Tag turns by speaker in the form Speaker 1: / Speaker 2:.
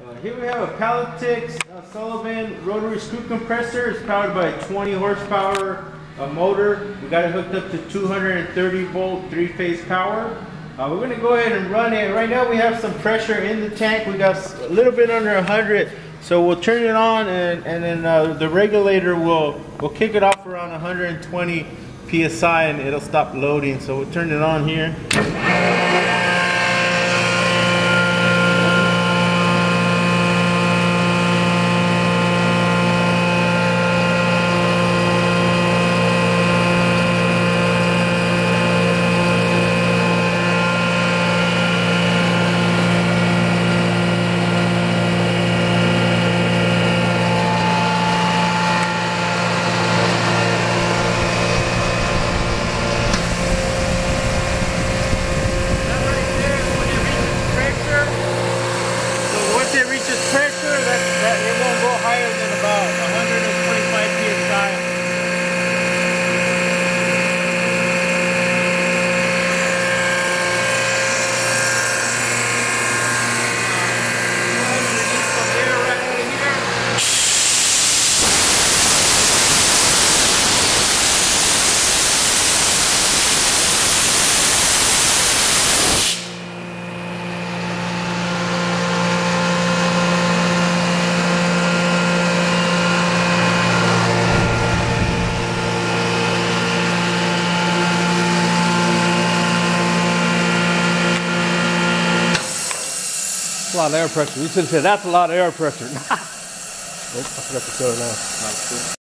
Speaker 1: Here we have a Palatek Sullivan rotary screw compressor. It's powered by a 20 horsepower motor. We got it hooked up to 230 volt 3-phase power. We're going to go ahead and run it. Right now we have some pressure in the tank. We got a little bit under 100. So we'll turn it on and then the regulator will kick it off around 120 psi and it'll stop loading. So we'll turn it on here. Once it reaches pressure, it won't go higher than about 125 psi.
Speaker 2: A lot of air pressure. You should have said that's a lot of air pressure. Oh, I forgot to show it now.